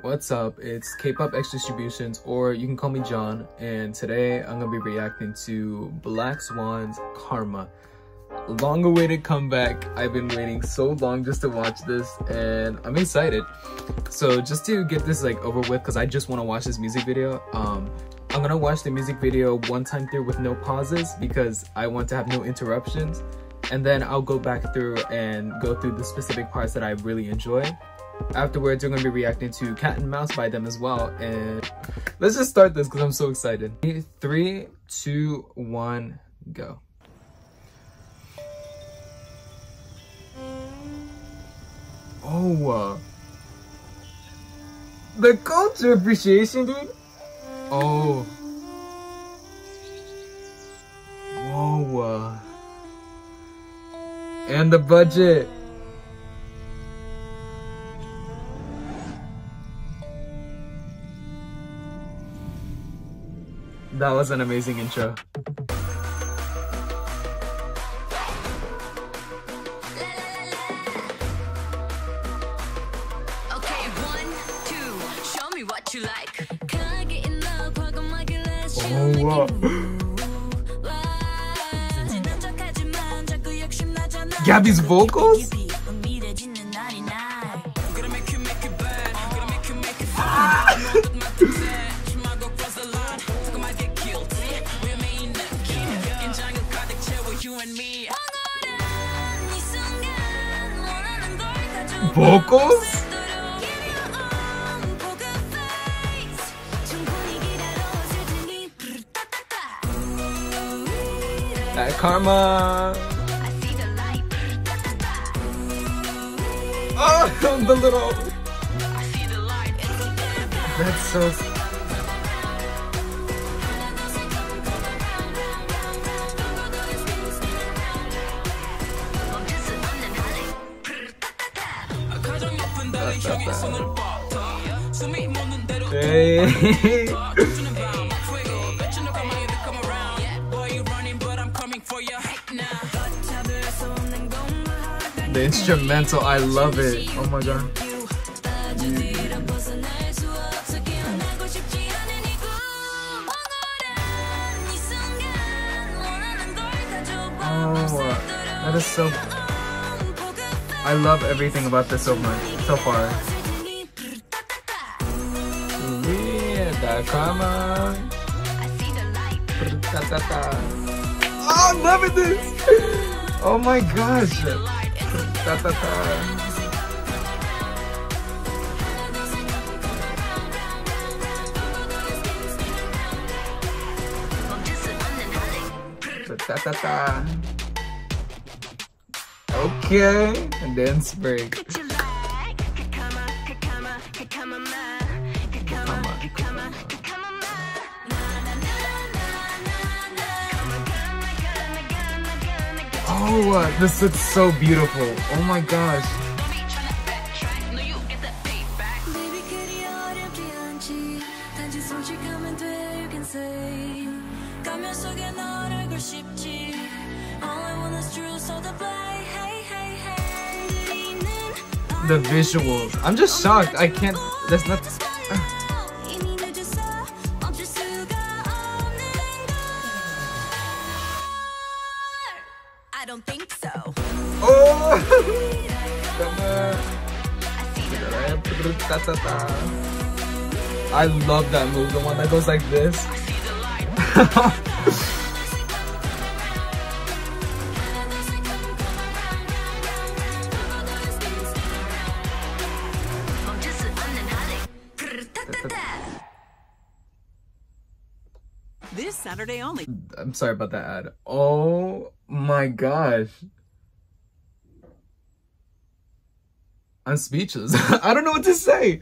What's up? It's Kpop X Distributions, or you can call me John, and today I'm gonna be reacting to Black Swan's Karma. Long-awaited comeback. I've been waiting so long just to watch this, and I'm excited. So just to get this like over with, because I just want to watch this music video, I'm gonna watch the music video one time through with no pauses because I want to have no interruptions, and then I'll go back through and go through the specific parts that I really enjoy. Afterwards, we're going to be reacting to Cat and Mouse by them as well, and let's just start this because I'm so excited. 3, 2, 1, go. Oh, the culture appreciation, dude. Oh, whoa, and the budget. That was an amazing intro. Okay, 1, 2, show me what you like. Oh, wow. Gabby's vocals? Vocals? That Karma. Oh, the little. That's so. Hey. The instrumental, I love it. Oh my god. Oh, that is so. I love everything about this so much so far. That Karma. Oh, I'm loving this. Oh my gosh. Okay, and dance break. Oh, this looks so beautiful. Oh my gosh. The visuals. I'm just shocked. I can't. That's not. I don't think so. Oh! I love that move, the one that goes like this. This Saturday only. I'm sorry about that ad. Oh my gosh. I'm speechless. I don't know what to say.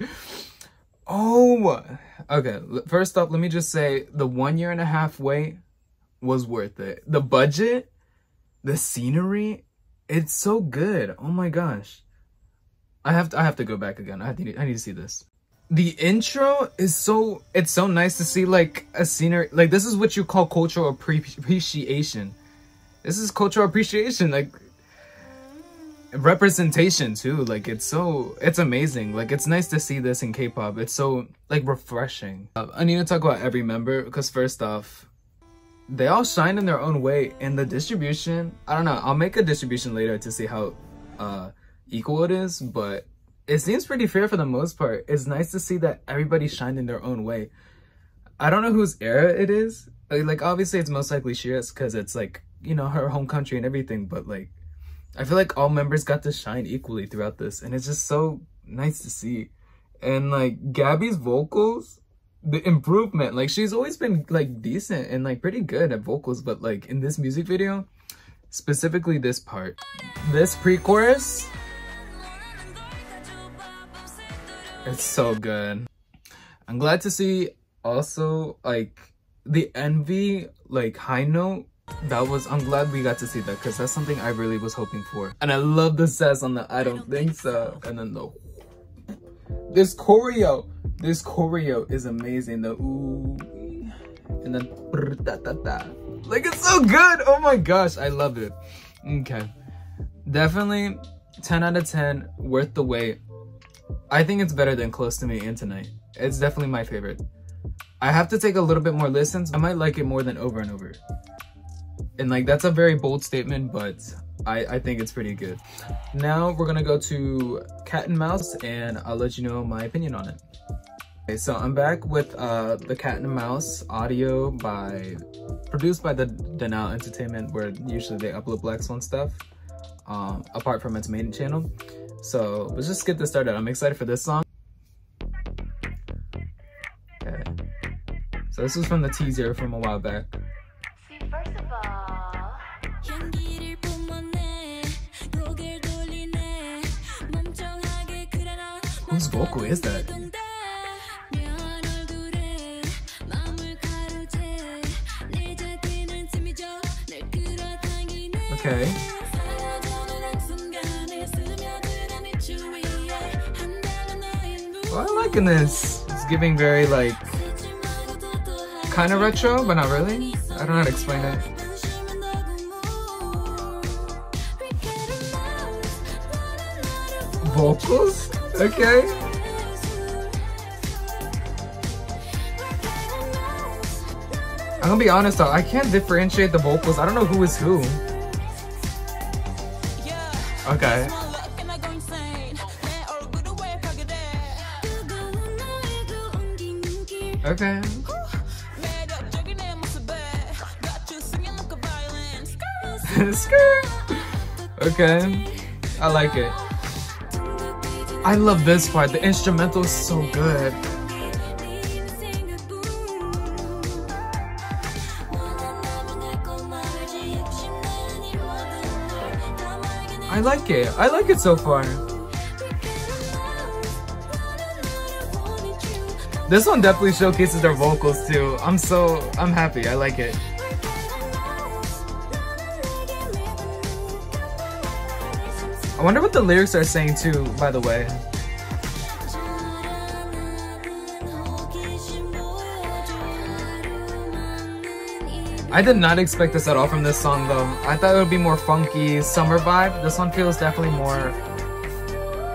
Oh, okay. First up, let me just say the 1.5 year wait was worth it. The budget, the scenery, it's so good. Oh my gosh. I have to go back again. I need to see this. The intro is so nice to see like a scenery. Like this is what you call cultural appreciation. This is cultural appreciation. Like representation too. Like it's amazing. Like it's nice to see this in K-pop. It's so like refreshing. I need to talk about every member because first off, they all shine in their own way, and the distribution, I don't know, I'll make a distribution later to see how equal it is, but it seems pretty fair for the most part. It's nice to see that everybody shined in their own way. I don't know whose era it is. Like obviously it's most likely Shira's because it's like, you know, her home country and everything, but like I feel like all members got to shine equally throughout this, and it's just so nice to see. And like Gabby's vocals, the improvement, like she's always been like decent and like pretty good at vocals, but like in this music video, specifically this part, this pre-chorus, it's so good. I'm glad to see also like the envy like high note. I'm glad we got to see that because that's something I really was hoping for. And I love the sass on the I don't think so, and then this choreo is amazing. The ooh, and then da, da, da. Like it's so good. Oh my gosh, I love it. Okay, definitely 10 out of 10, worth the wait. I think it's better than Close to Me and Tonight. It's definitely my favorite. I have to take a little bit more listens. I might like it more than Over and Over. And like that's a very bold statement, but I think it's pretty good. Now we're gonna go to Cat and Mouse, and I'll let you know my opinion on it. Okay, so I'm back with the Cat and Mouse audio produced by the Danal Entertainment, where usually they upload BLACKSWAN stuff, apart from its main channel. So let's just get this started. I'm excited for this song. Okay, so this was from the teaser from a while back. First of all, whose vocal is that? Okay. Well, I'm liking this. It's giving very like kind of retro, but not really. I don't know how to explain it. Vocals? Okay. I'm gonna be honest though, I can't differentiate the vocals. I don't know who is who. Okay. Okay. Skirt. Okay. I like it. I love this part. The instrumental is so good. I like it. I like it so far. This one definitely showcases their vocals too. I'm happy. I like it. I wonder what the lyrics are saying too, by the way. I did not expect this at all from this song though. I thought it would be more funky, summer vibe. This one feels definitely more,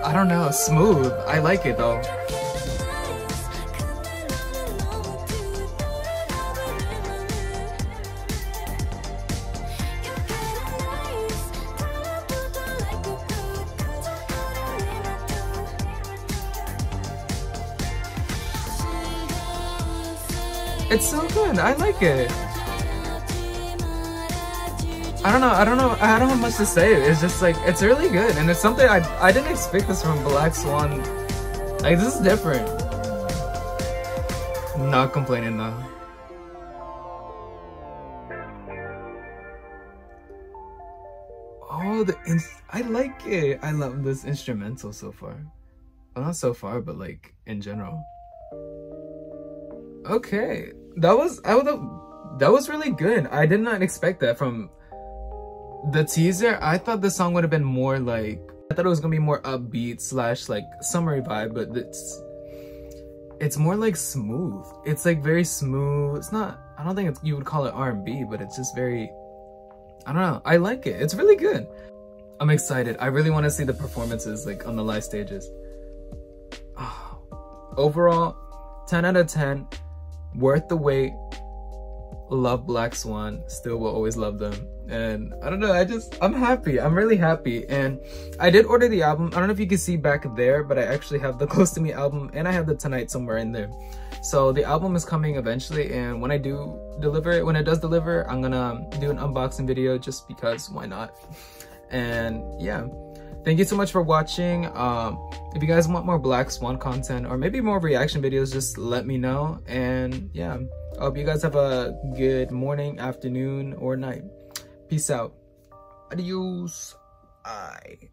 I don't know, smooth. I like it though. It's so good. I like it. I don't know. I don't have much to say. It's just like, it's really good. And it's something I didn't expect this from BLACKSWAN. Like, this is different. Not complaining though. Oh, I like it. I love this instrumental so far. Well, not so far, but like in general. Okay, that was really good. I did not expect that from the teaser. I thought the song would have been more like, I thought it was gonna be more upbeat slash like summery vibe, but it's more like smooth. It's like very smooth. It's not, I don't think you would call it R&B, but it's just very, I don't know. I like it. It's really good. I'm excited. I really want to see the performances like on the live stages. Overall, 10 out of 10. Worth the wait. Love Black Swan. Still will always love them. And I don't know, I'm happy. I'm really happy. And I did order the album. I don't know if you can see back there, but I actually have the Close to Me album and I have the Tonight somewhere in there. So the album is coming eventually, and when it does deliver, I'm gonna do an unboxing video just because why not? And yeah, thank you so much for watching. If you guys want more Black Swan content or maybe more reaction videos, just let me know. And yeah, I hope you guys have a good morning, afternoon, or night. Peace out. Adios. Bye.